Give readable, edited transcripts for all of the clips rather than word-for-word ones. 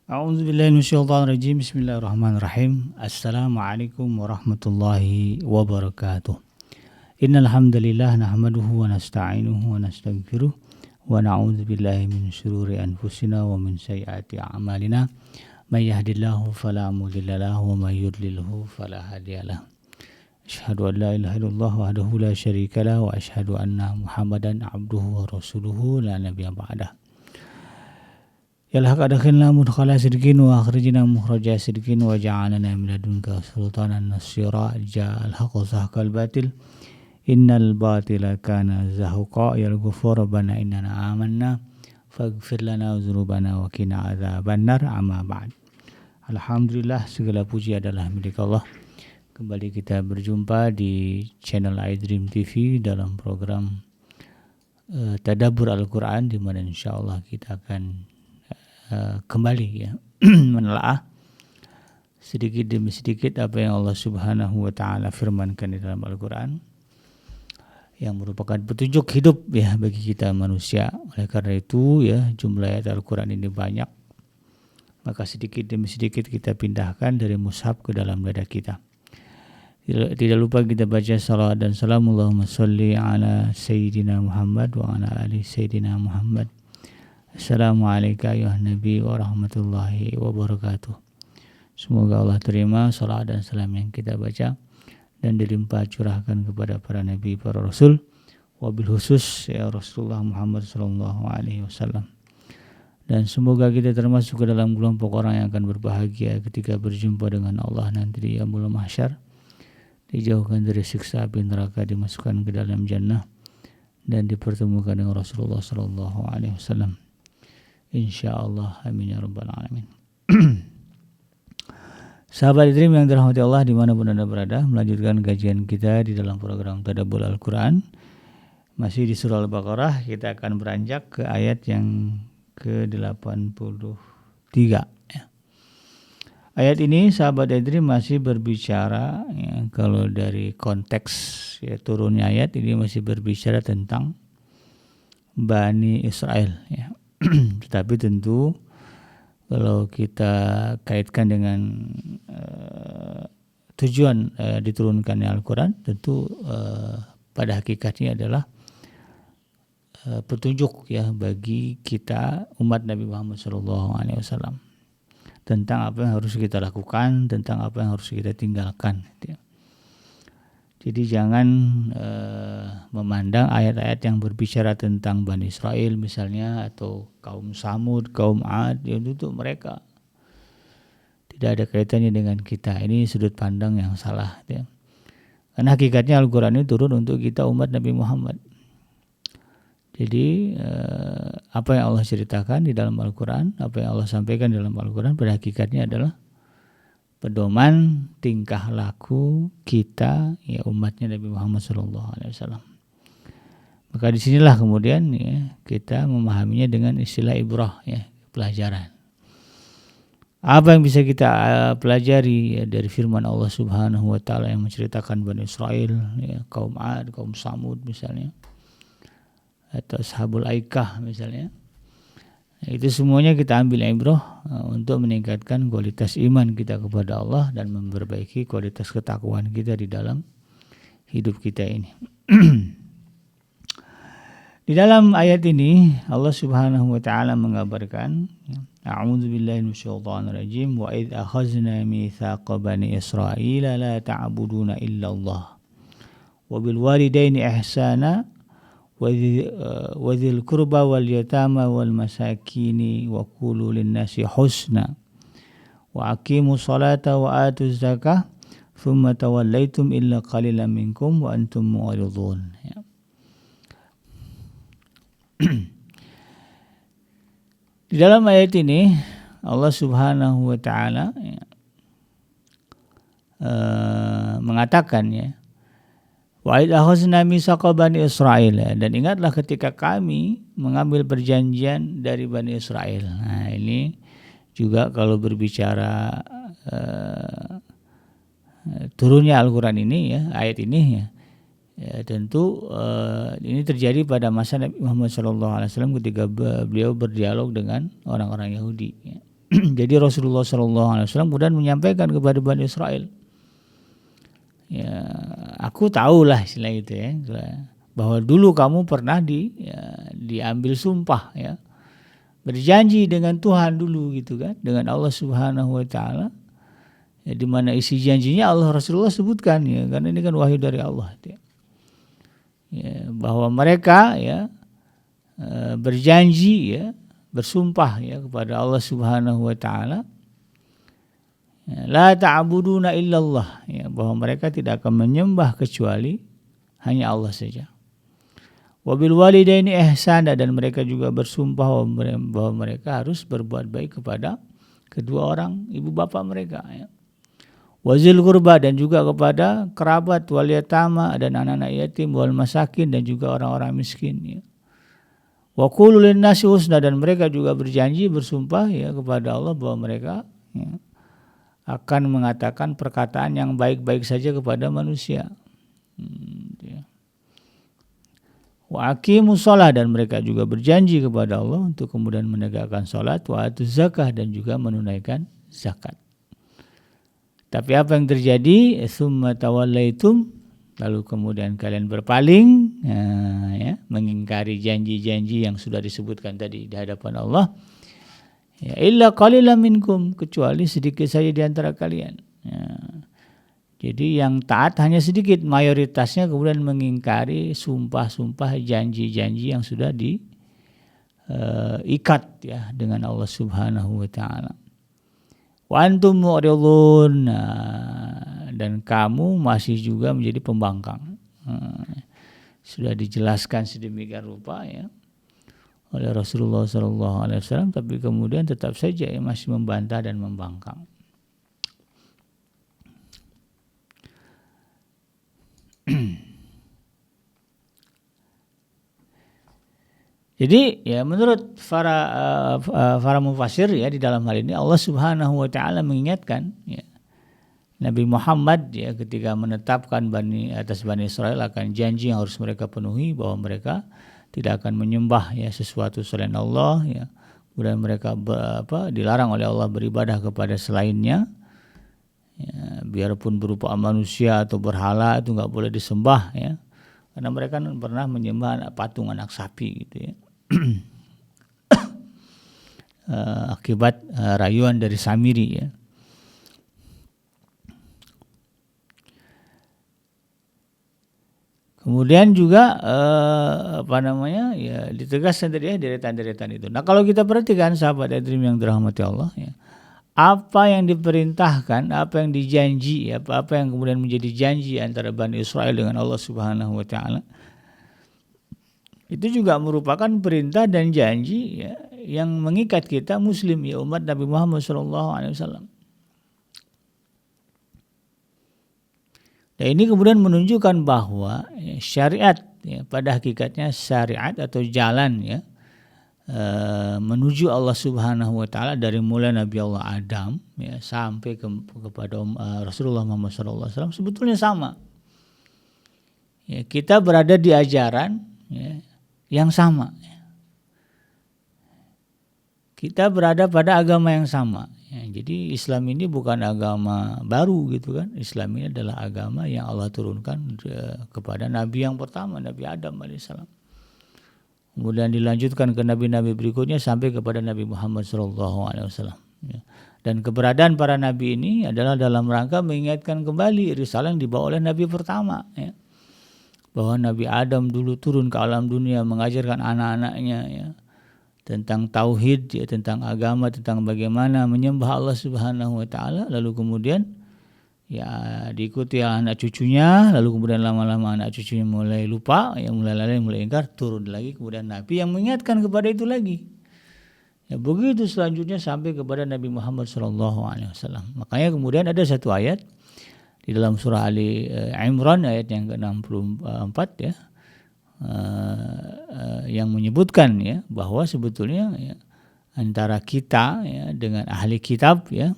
A'udzubillahi minasyaitonirrajim. Bismillahirrahmanirrahim. Assalamualaikum warahmatullahi wabarakatuh. Innal hamdalillah nahmaduhu wa nasta'inuhu wa nastaghfiruh wa na'udzubillahi min syururi anfusina wa min sayyiati a'malina. May yahdihillahu fala mudilla lahu wa may yudlilhu fala hadiyalah. Asyhadu an la ilaha illallah wahdahu la syarika lah wa asyhadu anna Muhammadan abduhu wa rasuluhu la nabiyya ba'dah. Ya Allah adkhilna mudkhala sidqin wa akhrijna mukhraja sidqin wa ja'alna min ladunka sultanan nasyira ja'al haqqu zahqal batil innal batila kana zahuqa ya ghafur rabbana innana amanna faghfir lana dzunubana wa qina adzabannar amma ba'd. Alhamdulillah, segala puji adalah milik Allah. Kembali kita berjumpa di channel iDream TV dalam program Tadabbur Al-Quran, di mana insyaallah kita akan kembali ya menelaah sedikit demi sedikit apa yang Allah Subhanahu wa taala firmankan di dalam Al-Qur'an yang merupakan petunjuk hidup ya bagi kita manusia. Oleh karena itu ya, jumlah ayat Al-Qur'an ini banyak, maka sedikit demi sedikit kita pindahkan dari mushaf ke dalam dada kita. Tidak lupa kita baca salawat dan salam, Allahumma sholli ala sayyidina Muhammad wa ala ali sayyidina Muhammad. Assalamualaikum ya Nabi warahmatullahi wabarakatuh. Semoga Allah terima salawat dan salam yang kita baca dan dilimpah curahkan kepada para nabi, para rasul, wabil khusus ya Rasulullah Muhammad sallallahu alaihi wasallam. Dan semoga kita termasuk ke dalam kelompok orang yang akan berbahagia ketika berjumpa dengan Allah nanti di yaumul mahsyar, dijauhkan dari siksa api neraka, dimasukkan ke dalam jannah dan dipertemukan dengan Rasulullah sallallahu alaihi wasallam. InsyaAllah, amin ya rabbal alamin. Sahabat iDream yang dirahmati Allah dimanapun Anda berada, melanjutkan kajian kita di dalam program Tadabbur Al-Quran. Masih di surah Al-Baqarah, kita akan beranjak ke ayat yang ke-83 ya. Ayat ini sahabat iDream masih berbicara ya, kalau dari konteks ya, turunnya ayat ini masih berbicara tentang Bani Israel ya. Tetapi tentu kalau kita kaitkan dengan tujuan diturunkannya Al-Quran, tentu pada hakikatnya adalah petunjuk ya bagi kita umat Nabi Muhammad SAW tentang apa yang harus kita lakukan, tentang apa yang harus kita tinggalkan. Jadi jangan memandang ayat-ayat yang berbicara tentang Bani Israel misalnya, atau kaum Samud, kaum Ad, ya itu mereka. Tidak ada kaitannya dengan kita. Ini sudut pandang yang salah. Ya. Karena hakikatnya Al-Quran ini turun untuk kita umat Nabi Muhammad. Jadi apa yang Allah ceritakan di dalam Al-Quran, apa yang Allah sampaikan di dalam Al-Quran pada hakikatnya adalah pedoman tingkah laku kita ya umatnya Nabi Muhammad SAW. Maka disinilah kemudian ya, kita memahaminya dengan istilah ibrah ya, pelajaran. Apa yang bisa kita pelajari ya, dari firman Allah Subhanahu wa taala yang menceritakan Bani Israel ya, kaum Ad, kaum Samud misalnya, atau Ashabul Aikah misalnya. Itu semuanya kita ambil ibrah untuk meningkatkan kualitas iman kita kepada Allah dan memperbaiki kualitas ketakwaan kita di dalam hidup kita ini. Di dalam ayat ini Allah Subhanahu wa taala mengabarkan, A'udzubillahi minasyaitonirrajim, wa idz akhadna mitsaqa bani Israila la ta'buduna illallah wa bil walidaini ihsana wa dzil qurba wal yatama wal masakini wa qulu lin nasi husna wa aqimus salata wa atuz zakah thumma tawallaitum illa qalilan minkum wa antum mu'ridun ya. Di dalam ayat ini Allah Subhanahu wa taala ya, mengatakan ya, wa idz akhadna mitsaqa bani Israil, dan ingatlah ketika kami mengambil perjanjian dari Bani Israel. Nah, ini juga kalau berbicara turunnya Al-Quran ini ya, ayat ini ya, tentu ini terjadi pada masa Nabi Muhammad SAW ketika beliau berdialog dengan orang-orang Yahudi ya. Jadi Rasulullah SAW kemudian menyampaikan kepada Bani Israel, ya, aku tahulah istilah itu ya, bahwa dulu kamu pernah diambil sumpah ya, berjanji dengan Tuhan dulu gitu kan, dengan Allah Subhanahu wa taala. Ya, di mana isi janjinya Allah Rasulullah sebutkan ya, karena ini kan wahyu dari Allah ya. Ya, bahwa mereka ya berjanji ya, bersumpah ya kepada Allah Subhanahu wa taala, ya, la ta'buduna illallah ya, bahwa mereka tidak akan menyembah kecuali hanya Allah saja. Wabil walidaini ihsana, dan mereka juga bersumpah bahwa mereka harus berbuat baik kepada kedua orang ibu bapak mereka ya. Wazil qurba, dan juga kepada kerabat, wal yatama, dan anak-anak yatim, wal masakin, dan juga orang-orang miskin ya. Wa qulu linnasi husna, dan mereka juga berjanji bersumpah ya kepada Allah bahwa mereka ya, akan mengatakan perkataan yang baik-baik saja kepada manusia. Ya. Wa aqimus shalah, dan mereka juga berjanji kepada Allah untuk kemudian menegakkan salat, wa atuz zakah, dan juga menunaikan zakat. Tapi apa yang terjadi? Tsumma tawallaitum, lalu kemudian kalian berpaling ya, mengingkari janji-janji yang sudah disebutkan tadi di hadapan Allah. Ya, illa qalilan minkum, kecuali sedikit saja di antara kalian. Ya. Jadi yang taat hanya sedikit, mayoritasnya kemudian mengingkari sumpah-sumpah, janji-janji yang sudah diikat ya dengan Allah Subhanahu wa taala. Wa antum mu'ridun, dan kamu masih juga menjadi pembangkang. Sudah dijelaskan sedemikian rupa ya oleh Rasulullah SAW, tapi kemudian tetap saja ya masih membantah dan membangkang. Jadi ya menurut para mufassir ya, di dalam hal ini Allah Subhanahu wa taala mengingatkan ya, Nabi Muhammad ya, ketika menetapkan atas Bani Israel akan janji yang harus mereka penuhi, bahwa mereka tidak akan menyembah ya sesuatu selain Allah ya. Kemudian mereka dilarang oleh Allah beribadah kepada selainnya. Ya, biarpun berupa manusia atau berhala, itu enggak boleh disembah ya. Karena mereka pernah menyembah patung anak sapi gitu ya. Akibat rayuan dari Samiri ya. Kemudian juga ya ditegaskan tadi ya deretan-deretan itu. Nah, kalau kita perhatikan sahabat Dream yang dirahmati Allah ya, apa yang diperintahkan, apa yang dijanji, apa yang kemudian menjadi janji antara Bani Israel dengan Allah Subhanahu wa taala, itu juga merupakan perintah dan janji ya, yang mengikat kita muslim ya, umat Nabi Muhammad SAW. Dan ini kemudian menunjukkan bahwa ya, syariat ya, pada hakikatnya syariat atau jalan ya menuju Allah Subhanahu wa taala dari mulai Nabi Allah Adam ya sampai kepada Rasulullah Muhammad SAW sebetulnya sama. Ya, kita berada di ajaran ya, yang sama. Kita berada pada agama yang sama. Ya, jadi Islam ini bukan agama baru gitu kan. Islam ini adalah agama yang Allah turunkan kepada Nabi yang pertama, Nabi Adam alaihissalam. Kemudian dilanjutkan ke nabi-nabi berikutnya sampai kepada Nabi Muhammad SAW. Ya. Dan keberadaan para nabi ini adalah dalam rangka mengingatkan kembali risalah yang dibawa oleh Nabi pertama. Ya. Bahwa Nabi Adam dulu turun ke alam dunia mengajarkan anak-anaknya ya, tentang tauhid ya, tentang agama, tentang bagaimana menyembah Allah Subhanahu wa taala, lalu kemudian ya diikuti anak cucunya, lalu kemudian lama-lama anak cucunya mulai lupa ya, mulai lalai, mulai ingkar, turun lagi kemudian Nabi yang mengingatkan kepada itu lagi. Ya begitu selanjutnya sampai kepada Nabi Muhammad SAW. Makanya kemudian ada satu ayat di dalam surah Ali Imran ayat yang ke-64 ya, yang menyebutkan ya bahwa sebetulnya ya, antara kita ya dengan ahli kitab ya,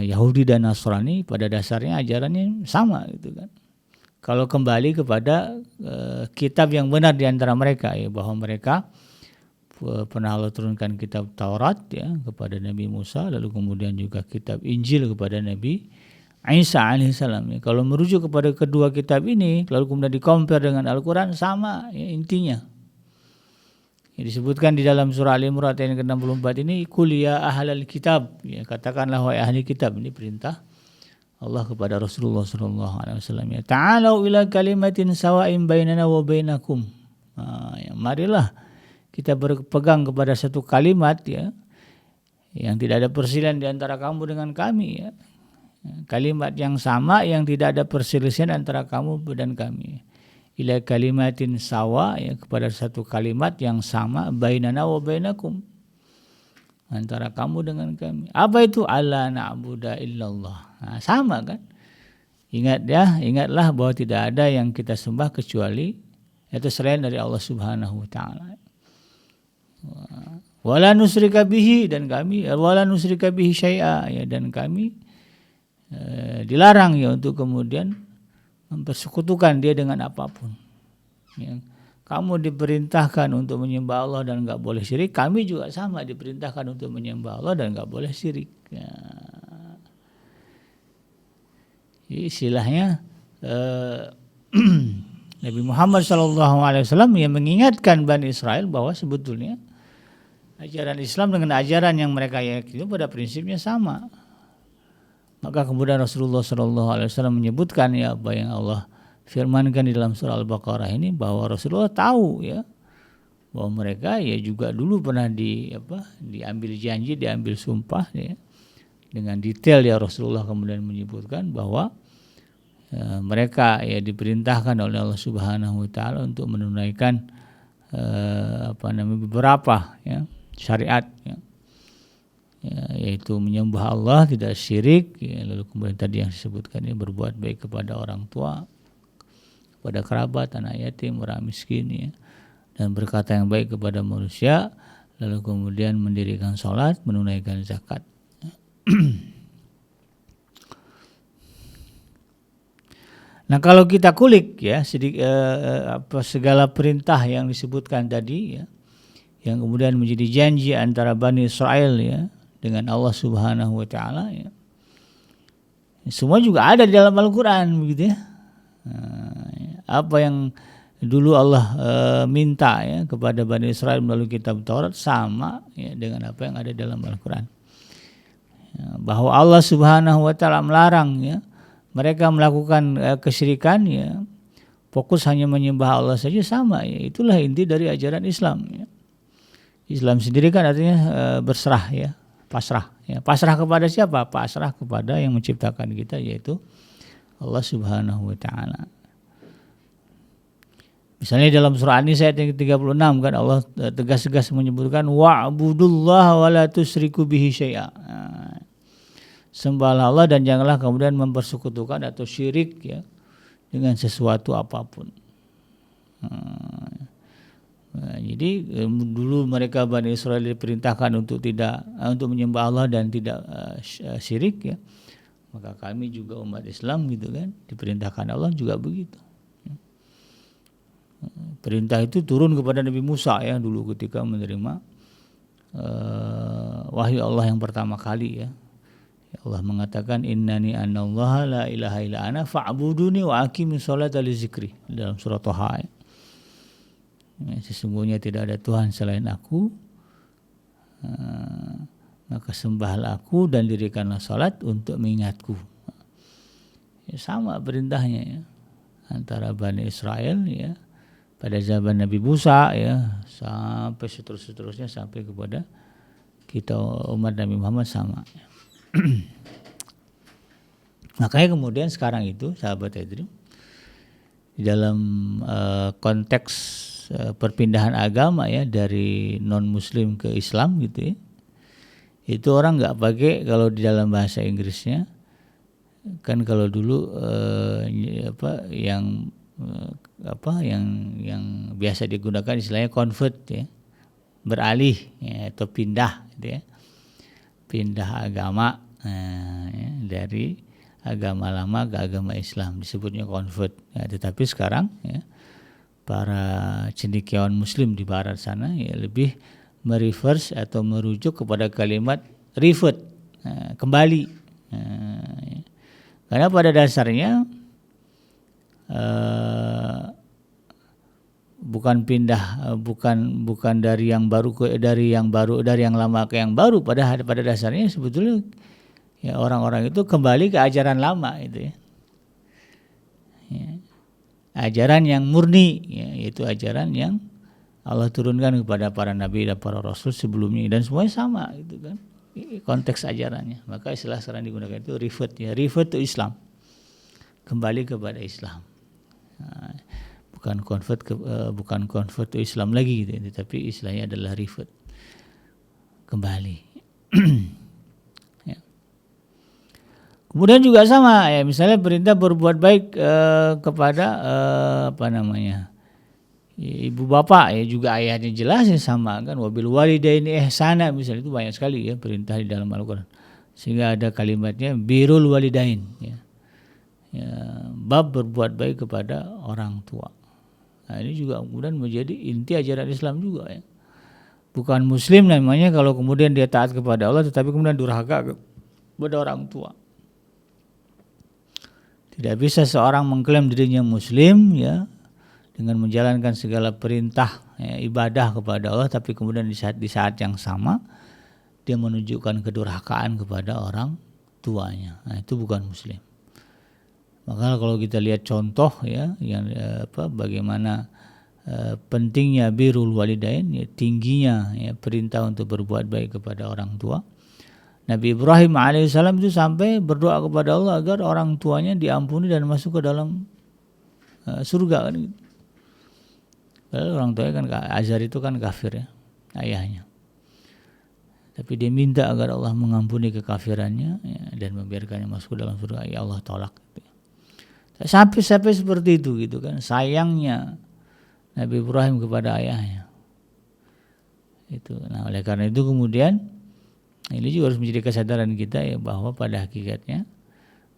Yahudi dan Nasrani pada dasarnya ajarannya sama gitu kan. Kalau kembali kepada kitab yang benar di antara mereka ya, bahwa mereka pernah Allah turunkan kitab Taurat ya kepada Nabi Musa, lalu kemudian juga kitab Injil kepada Nabi Isa alaihissalam. Ya. Kalau merujuk kepada kedua kitab ini, lalu kemudian di-compare dengan Al-Quran, sama ya, intinya. Ya, disebutkan di dalam surah Al-Imran ayat ke-64 ini, Qul ya ahlal kitab, ya, katakanlah wahai ahli kitab. Ini perintah Allah kepada Rasulullah SAW. Ya, ta'alau ila kalimatin sawa'in bainana wa bainakum. Ya, marilah kita berpegang kepada satu kalimat ya, yang tidak ada perselisihan di antara kamu dengan kami ya. Kalimat yang sama yang tidak ada perselisihan antara kamu dan kami. Ila kalimatin sawa ya, kepada satu kalimat yang sama bainana wa bainakum, antara kamu dengan kami. Apa itu? Alla na'budu illallah. Nah, sama kan? Ingat ya, ingatlah bahwa tidak ada yang kita sembah kecuali itu selain dari Allah Subhanahu wa taala. Wala nusyrika bihi, dan kami wala nusyrika bihi syai'a ya, dan kami dilarang ya untuk kemudian mempersekutukan dia dengan apapun. Ya. Kamu diperintahkan untuk menyembah Allah dan enggak boleh syirik. Kami juga sama diperintahkan untuk menyembah Allah dan enggak boleh syirik. Ya. Istilahnya Nabi Muhammad SAW yang mengingatkan Bani Israel bahwa sebetulnya ajaran Islam dengan ajaran yang mereka yakini pada prinsipnya sama. Maka kemudian Rasulullah SAW menyebutkan ya apa yang Allah firmankan di dalam surah Al-Baqarah ini, bahwa Rasulullah tahu ya bahwa mereka ya juga dulu pernah diambil janji, diambil sumpah ya. Dengan detail ya Rasulullah kemudian menyebutkan bahwa mereka ya diperintahkan oleh Allah Subhanahu wa taala untuk menunaikan beberapa ya syariat ya. Yaitu menyembah Allah, tidak syirik ya, lalu kemudian tadi yang disebutkan ini berbuat baik kepada orang tua, kepada kerabat, anak yatim, orang miskin ya, dan berkata yang baik kepada manusia, lalu kemudian mendirikan sholat, menunaikan zakat. Nah, kalau kita kulik ya segala perintah yang disebutkan tadi ya, yang kemudian menjadi janji antara Bani Israel ya dengan Allah Subhanahu wa taala ya. Semua juga ada di dalam Al-Qur'an begitu ya. Apa yang dulu Allah minta ya kepada Bani Israel melalui kitab Taurat sama ya dengan apa yang ada dalam Al-Qur'an. Ya, bahwa Allah Subhanahu wa taala melarang ya mereka melakukan kesyirikan ya, fokus hanya menyembah Allah saja, sama ya. Itulah inti dari ajaran Islam ya. Islam sendiri kan artinya berserah ya, pasrah ya. Pasrah kepada siapa? Pasrah kepada yang menciptakan kita, yaitu Allah Subhanahu wa taala. Misalnya dalam surah An-Nisa ayat yang ke-36 kan Allah tegas-tegas menyebutkan wa'budullaha wa la tusyriku bihi syai'a. Sembahlah Allah dan janganlah kemudian mempersekutukan atau syirik ya dengan sesuatu apapun. Nah, jadi dulu mereka Bani Israel diperintahkan untuk menyembah Allah dan tidak syirik ya. Maka kami juga umat Islam gitu kan diperintahkan Allah juga begitu. Perintah itu turun kepada Nabi Musa ya dulu ketika menerima wahyu Allah yang pertama kali ya. Allah mengatakan innani anallaha la ilaha illa ana fa'buduni wa aqimis sholata li dzikri dalam surah Thaha. Ya, sesungguhnya tidak ada Tuhan selain aku, maka sembahlah aku dan dirikanlah salat untuk mengingatku. Ya, sama perintahnya ya antara Bani Israel ya pada zaman Nabi Musa ya sampai seterusnya sampai kepada kita umat Nabi Muhammad sama. Makanya kemudian sekarang itu sahabat Edrim di dalam konteks perpindahan agama ya dari non muslim ke Islam gitu ya, itu orang nggak pakai kalau di dalam bahasa Inggrisnya kan kalau dulu yang biasa digunakan istilahnya convert ya, beralih ya, atau pindah gitu ya, pindah agama ya, dari agama lama ke agama Islam disebutnya convert ya. Tetapi sekarang ya para cendekiawan muslim di barat sana ya lebih mereverse atau merujuk kepada kalimat revert, kembali. Karena pada dasarnya bukan pindah, bukan dari yang baru ke dari yang lama ke yang baru. Pada dasarnya sebetulnya ya orang-orang itu kembali ke ajaran lama itu ya. Ajaran yang murni, yaitu ajaran yang Allah turunkan kepada para nabi dan para rasul sebelumnya, dan semuanya sama gitu kan konteks ajarannya. Maka istilah sekarang digunakan itu revert to Islam, kembali kepada Islam. Bukan convert to Islam lagi gitu, tapi istilahnya adalah revert, kembali. Kemudian juga sama ya, misalnya perintah berbuat baik kepada ibu bapak ya, juga ayatnya jelas ya sama kan, wabil walidaini ihsana misalnya, itu banyak sekali ya perintah di dalam Al-Qur'an. Sehingga ada kalimatnya birrul walidain ya. Bab berbuat baik kepada orang tua. Nah, ini juga kemudian menjadi inti ajaran Islam juga ya. Bukan muslim namanya kalau kemudian dia taat kepada Allah tetapi kemudian durhaka kepada orang tua. Tidak bisa seorang mengklaim dirinya muslim ya dengan menjalankan segala perintah ya, ibadah kepada Allah, tapi kemudian di saat yang sama dia menunjukkan kedurhakaan kepada orang tuanya. Nah, itu bukan muslim. Maka kalau kita lihat contoh ya yang bagaimana pentingnya birrul walidain ya, tingginya ya perintah untuk berbuat baik kepada orang tua. Nabi Ibrahim alaihissalam itu sampai berdoa kepada Allah agar orang tuanya diampuni dan masuk ke dalam surga kan gitu. Padahal orang tuanya kan Azar itu kan kafir ya, ayahnya. Tapi dia minta agar Allah mengampuni kekafirannya ya, dan membiarkannya masuk ke dalam surga. Ya Allah tolak gitu. Sampai seperti itu gitu kan, sayangnya Nabi Ibrahim kepada ayahnya. Itu. Nah, oleh karena itu kemudian ini juga harus menjadi kesadaran kita ya, bahwa pada hakikatnya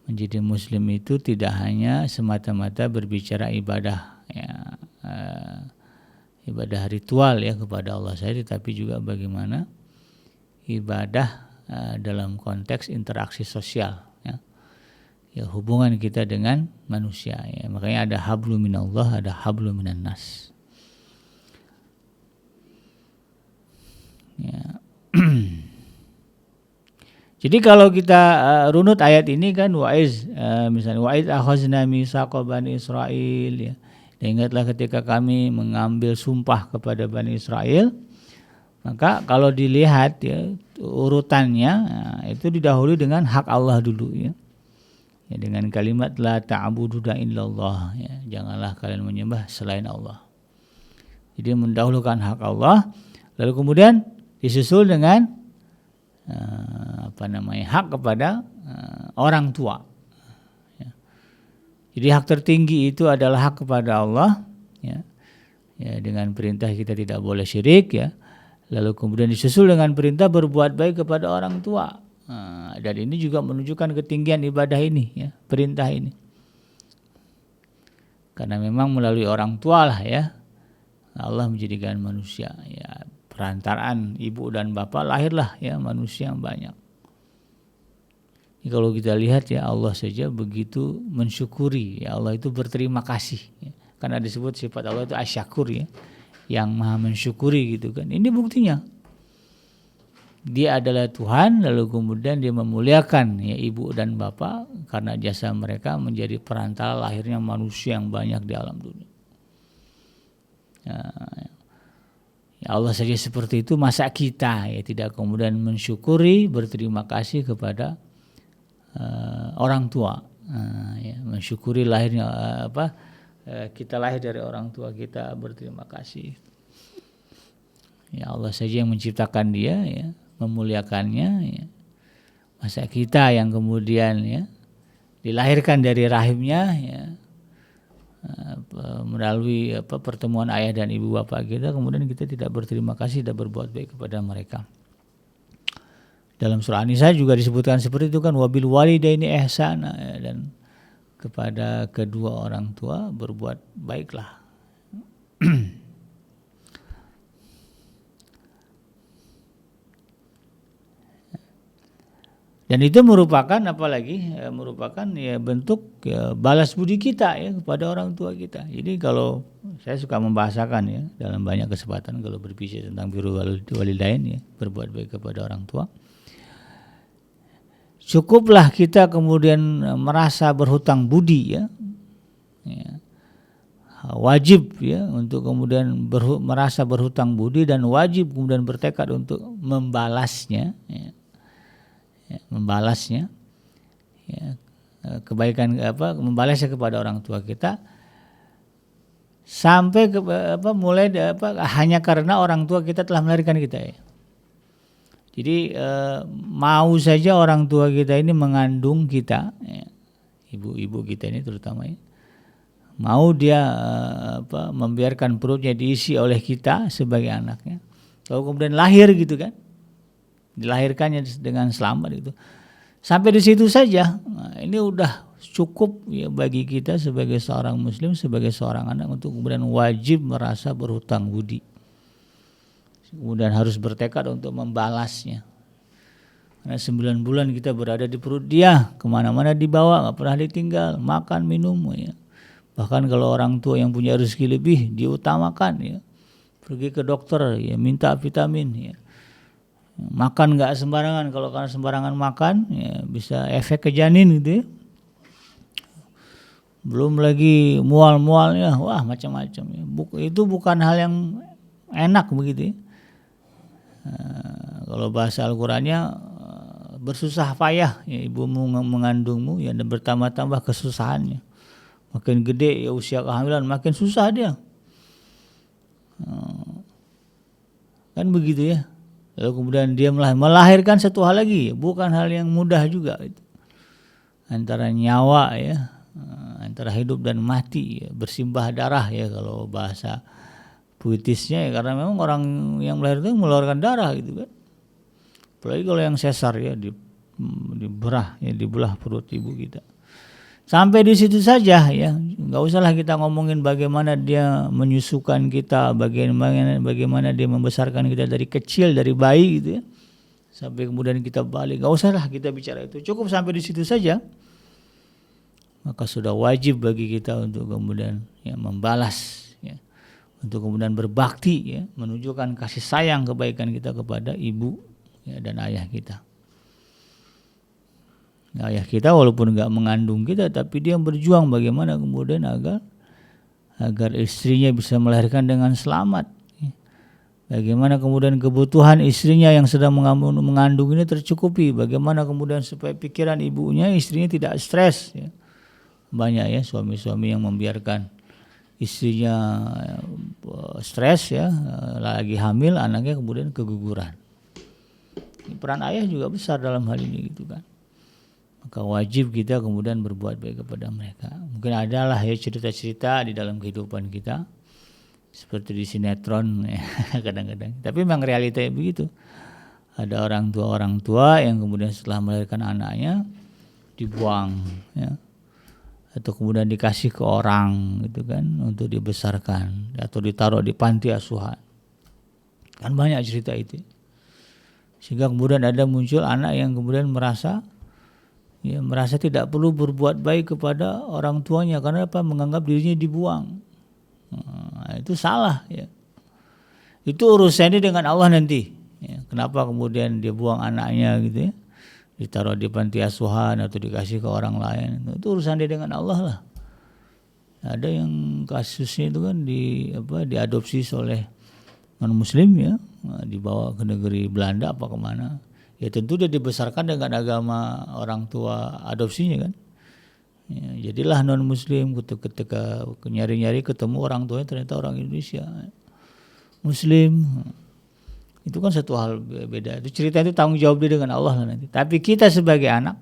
menjadi muslim itu tidak hanya semata-mata berbicara ibadah ya, ibadah ritual ya kepada Allah saja, tetapi juga bagaimana ibadah dalam konteks interaksi sosial ya. Ya, hubungan kita dengan manusia ya. Makanya ada hablum minallah, ada hablum minan nas. Ya. Jadi kalau kita runut ayat ini kan misalnya wa'id akhazna mitsaqa bani Israil ya. Dan ingatlah ketika kami mengambil sumpah kepada Bani Israel. Maka kalau dilihat ya urutannya itu didahului dengan hak Allah dulu ya. Ya, dengan kalimat la ta'budu illallah ya, janganlah kalian menyembah selain Allah. Jadi mendahulukan hak Allah, lalu kemudian disusul dengan hak kepada orang tua. Ya. Jadi hak tertinggi itu adalah hak kepada Allah ya. Ya, dengan perintah kita tidak boleh syirik ya. Lalu kemudian disusul dengan perintah berbuat baik kepada orang tua. Dan ini juga menunjukkan ketinggian ibadah ini ya, perintah ini. Karena memang melalui orang tua lah ya Allah menjadikan manusia ya, perantaraan ibu dan bapak lahirlah ya manusia yang banyak. Ini kalau kita lihat ya, Allah saja begitu mensyukuri ya, Allah itu berterima kasih ya. Karena disebut sifat Allah itu asyakur ya, yang maha mensyukuri gitu kan. Ini buktinya dia adalah Tuhan, lalu kemudian dia memuliakan ya ibu dan bapak karena jasa mereka menjadi perantara lahirnya manusia yang banyak di alam dunia. Ya Allah saja seperti itu, masa kita ya tidak kemudian mensyukuri, berterima kasih kepada orang tua, ya, mensyukuri lahirnya kita lahir dari orang tua kita, berterima kasih. Ya Allah saja yang menciptakan dia ya, memuliakannya ya. Masa kita yang kemudian ya dilahirkan dari rahimnya ya, melalui pertemuan ayah dan ibu bapak kita, kemudian kita tidak berterima kasih, tidak berbuat baik kepada mereka. Dalam surah An-Nisa juga disebutkan seperti itu kan, wabil walidaini ihsana ya, dan kepada kedua orang tua berbuat baiklah. Dan itu merupakan merupakan ya bentuk ya, balas budi kita ya kepada orang tua kita. Jadi kalau saya suka membahasakan ya dalam banyak kesempatan kalau berbicara tentang birrul walidain ya, berbuat baik kepada orang tua. Cukuplah kita kemudian merasa berhutang budi ya. Wajib ya untuk kemudian merasa berhutang budi dan wajib kemudian bertekad untuk membalasnya ya. Membalasnya ya, kebaikan membalasnya kepada orang tua kita sampai mulai hanya karena orang tua kita telah melahirkan kita ya. Jadi mau saja orang tua kita ini mengandung kita ya, ibu-ibu kita ini terutama ya, mau dia membiarkan perutnya diisi oleh kita sebagai anaknya, lalu kemudian lahir gitu kan, dilahirkannya dengan selamat itu. Sampai di situ saja, nah, ini udah cukup ya bagi kita sebagai seorang muslim, sebagai seorang anak untuk kemudian wajib merasa berhutang budi. Kemudian harus bertekad untuk membalasnya. Karena 9 bulan kita berada di perut dia, kemana-mana dibawa, gak pernah ditinggal, makan, minum ya. Bahkan kalau orang tua yang punya rezeki lebih, diutamakan ya. Pergi ke dokter ya, minta vitamin ya. Makan nggak sembarangan, kalau karena sembarangan makan ya bisa efek ke janin gitu ya. Belum lagi mual-mualnya, wah macam-macam ya. Itu bukan hal yang enak begitu ya. Kalau bahasa Al-Qur'annya bersusah payah ya ibumu mengandungmu ya, dan bertambah-tambah kesusahannya. Makin gede ya usia kehamilan makin susah dia. Kan begitu ya. Lalu kemudian dia melahirkan satu hal lagi, bukan hal yang mudah juga itu. Antara nyawa ya, antara hidup dan mati ya, bersimbah darah ya kalau bahasa puitisnya ya, karena memang orang yang melahirkan mengeluarkan darah gitu kan. Apalagi kalau yang sesar ya dibelah perut ibu kita. Sampai di situ saja ya, nggak usahlah kita ngomongin bagaimana dia menyusukan kita, bagaimana dia membesarkan kita dari kecil, dari bayi gitu ya, sampai kemudian kita balik. Nggak usahlah kita bicara itu, cukup sampai di situ saja. Maka sudah wajib bagi kita untuk kemudian ya membalas, ya, untuk kemudian berbakti, ya, menunjukkan kasih sayang kebaikan kita kepada ibu ya, dan ayah kita. Ayah kita walaupun enggak mengandung kita, tapi dia berjuang bagaimana kemudian agar istrinya bisa melahirkan dengan selamat. Bagaimana kemudian kebutuhan istrinya yang sedang mengandung ini tercukupi. Bagaimana kemudian supaya pikiran ibunya, istrinya tidak stres. Ya. Banyak ya suami-suami yang membiarkan istrinya stres ya, lagi hamil, anaknya kemudian keguguran. Peran ayah juga besar dalam hal ini gitu kan. Maka wajib kita kemudian berbuat baik kepada mereka. Mungkin adalah ya cerita-cerita di dalam kehidupan kita seperti di sinetron ya, kadang-kadang. Tapi memang realitanya begitu. Ada orang tua yang kemudian setelah melahirkan anaknya dibuang ya, atau kemudian dikasih ke orang gitu kan untuk dibesarkan atau ditaruh di panti asuhan. Kan banyak cerita itu. Sehingga kemudian ada muncul anak yang kemudian merasa tidak perlu berbuat baik kepada orang tuanya karena apa? Menganggap dirinya dibuang. Nah, itu salah ya. Itu urusannya dengan Allah nanti. Ya, kenapa kemudian dia buang anaknya gitu ya? Ditaruh di panti asuhan atau dikasih ke orang lain. Itu urusan dia dengan Allah lah. Ada yang kasusnya itu kan diadopsi oleh non muslim ya, dibawa ke negeri Belanda apa kemana. Ya tentu dia dibesarkan dengan agama orang tua adopsinya kan. Ya, jadilah non muslim ketika nyari-nyari ketemu orang tuanya ternyata orang Indonesia muslim. Itu kan satu hal beda. Itu cerita itu tanggung jawab dia dengan Allah lah nanti. Tapi kita sebagai anak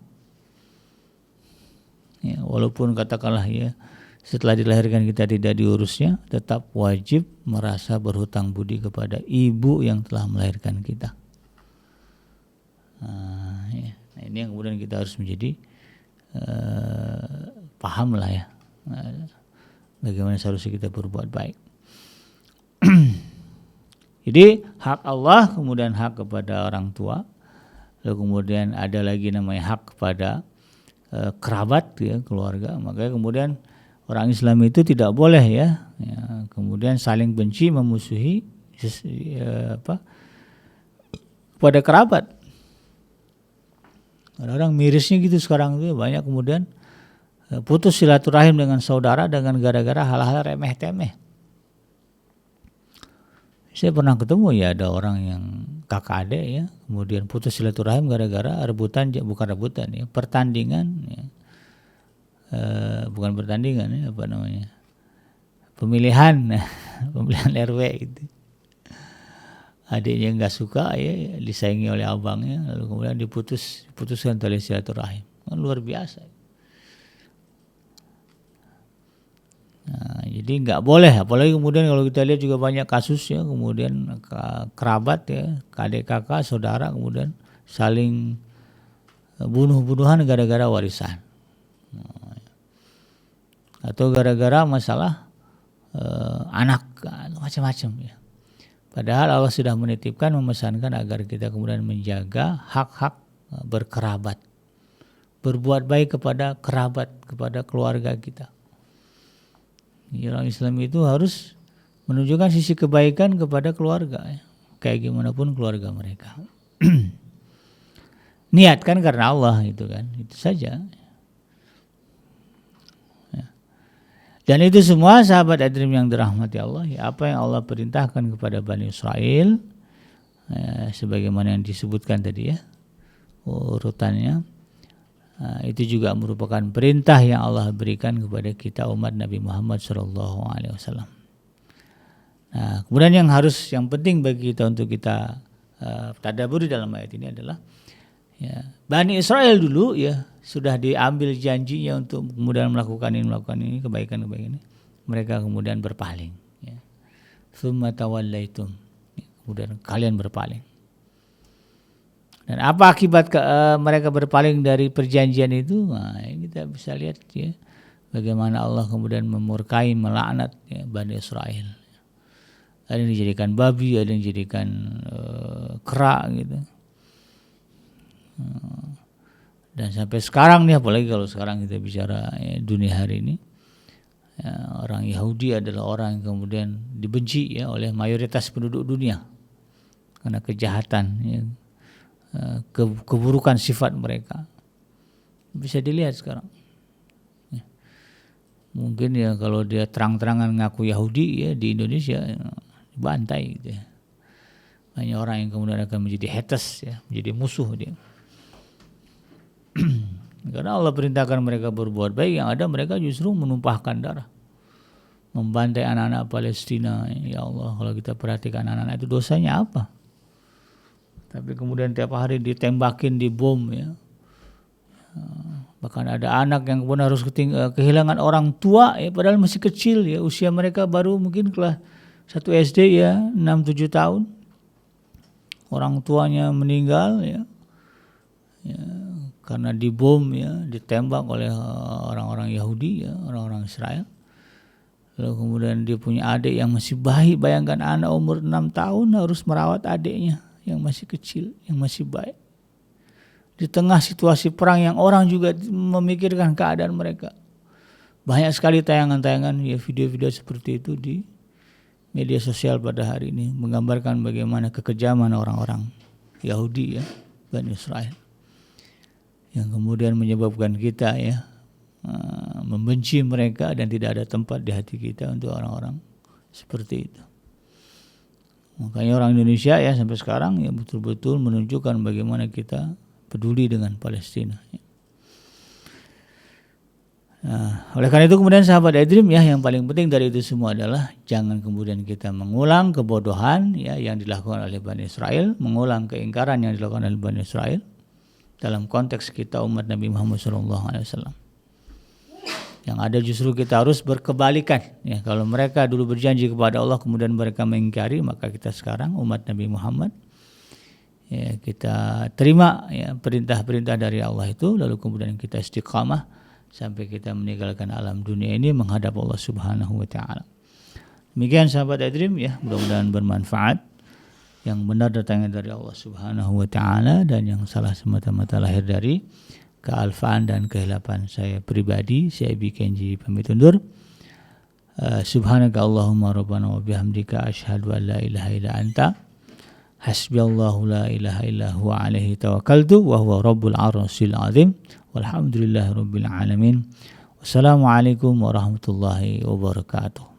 ya, walaupun katakanlah ya setelah dilahirkan kita tidak diurusnya, tetap wajib merasa berhutang budi kepada ibu yang telah melahirkan kita. Nah, ini yang kemudian kita harus menjadi paham lah ya, bagaimana seharusnya kita berbuat baik. Jadi hak Allah kemudian hak kepada orang tua, lalu kemudian ada lagi namanya hak kepada kerabat ya, keluarga. Makanya kemudian orang Islam itu tidak boleh ya kemudian saling benci, memusuhi pada kerabat. Orang mirisnya gitu sekarang itu banyak kemudian putus silaturahim dengan saudara dengan gara-gara hal-hal remeh-temeh. Saya pernah ketemu ya ada orang yang kakak adik ya, kemudian putus silaturahim gara-gara pertandingan ya. Bukan pertandingan ya, pemilihan RW gitu. Adiknya nggak suka ya, disaingi oleh abangnya, lalu kemudian diputuskan tali silaturahim. Kan luar biasa. Nah, jadi nggak boleh, apalagi kemudian kalau kita lihat juga banyak kasus ya, kemudian kerabat ya, adik kakak, saudara kemudian saling bunuh-bunuhan gara-gara warisan. Atau gara-gara masalah anak, macam-macam ya. Padahal Allah sudah menitipkan, memesankan agar kita kemudian menjaga hak-hak berkerabat, berbuat baik kepada kerabat, kepada keluarga kita. Orang Islam itu harus menunjukkan sisi kebaikan kepada keluarga, ya. Kayak gimana pun keluarga mereka. Niatkan karena Allah itu kan, itu saja. Dan itu semua sahabat Adrim yang dirahmati Allah, ya, apa yang Allah perintahkan kepada Bani Israel, sebagaimana yang disebutkan tadi ya, urutannya, itu juga merupakan perintah yang Allah berikan kepada kita umat Nabi Muhammad SAW. Nah, kemudian yang penting bagi kita untuk kita tadabburi dalam ayat ini adalah ya, Bani Israel dulu ya sudah diambil janjinya untuk kemudian melakukan ini kebaikan-kebaikan ini. Mereka kemudian berpaling ya. Tsumma tawallaitum. Kemudian kalian berpaling. Dan apa akibat mereka berpaling dari perjanjian itu? Nah, kita bisa lihat ya bagaimana Allah kemudian memurkai, melaknat ya, Bani Israel. Ada yang dijadikan babi, ada yang dijadikan kera gitu. Dan sampai sekarang nih, apalagi kalau sekarang kita bicara ya, dunia hari ini ya, orang Yahudi adalah orang yang kemudian dibenci ya oleh mayoritas penduduk dunia karena kejahatan ya, keburukan sifat mereka bisa dilihat sekarang ya. Mungkin ya kalau dia terang-terangan ngaku Yahudi ya di Indonesia ya, dibantai gitu ya. Banyak orang yang kemudian akan menjadi haters ya, menjadi musuh dia. Karena Allah perintahkan mereka berbuat baik, yang ada mereka justru menumpahkan darah, membantai anak-anak Palestina. Ya Allah, kalau kita perhatikan anak-anak itu dosanya apa? Tapi kemudian tiap hari ditembakin, dibom ya. Bahkan ada anak yang kemudian harus kehilangan orang tua ya, padahal masih kecil ya, usia mereka baru mungkin kelas 1 SD ya, 6-7 tahun. Orang tuanya meninggal ya. Ya, karena dibom ya, ditembak oleh orang-orang Yahudi ya, orang-orang Israel. Lalu kemudian dia punya adik yang masih bayi, bayangkan anak umur 6 tahun harus merawat adiknya yang masih kecil, yang masih bayi. Di tengah situasi perang yang orang juga memikirkan keadaan mereka. Banyak sekali tayangan-tayangan ya, video-video seperti itu di media sosial pada hari ini menggambarkan bagaimana kekejaman orang-orang Yahudi ya, Bani Israel, yang kemudian menyebabkan kita ya membenci mereka dan tidak ada tempat di hati kita untuk orang-orang seperti itu. Makanya orang Indonesia ya sampai sekarang ya betul-betul menunjukkan bagaimana kita peduli dengan Palestina. Nah, oleh karena itu kemudian sahabat Adrim ya, yang paling penting dari itu semua adalah jangan kemudian kita mengulang kebodohan ya yang dilakukan oleh Bani Israel, mengulang keingkaran yang dilakukan oleh Bani Israel dalam konteks kita umat Nabi Muhammad SAW. Yang ada justru kita harus berkebalikan ya, kalau mereka dulu berjanji kepada Allah kemudian mereka mengingkari, maka kita sekarang umat Nabi Muhammad ya, kita terima ya perintah-perintah dari Allah itu, lalu kemudian kita istiqamah sampai kita meninggalkan alam dunia ini menghadap Allah Subhanahu wa taala. Demikian sahabat Adrim ya, mudah-mudahan bermanfaat. yang benar datangnya dari Allah Subhanahu wa taala dan yang salah semata-mata lahir dari kealfaan dan kehilapan saya pribadi. Saya Kenji pamit undur. Subhanaka Allahumma rabbana wa bihamdika asyhadu an la ilaha illa anta hasbiyallahu la ilaha illa huwa alaihi tawakkaltu wa huwa rabbul arsyil azim walhamdulillahi rabbil alamin. Wassalamualaikum warahmatullahi wabarakatuh.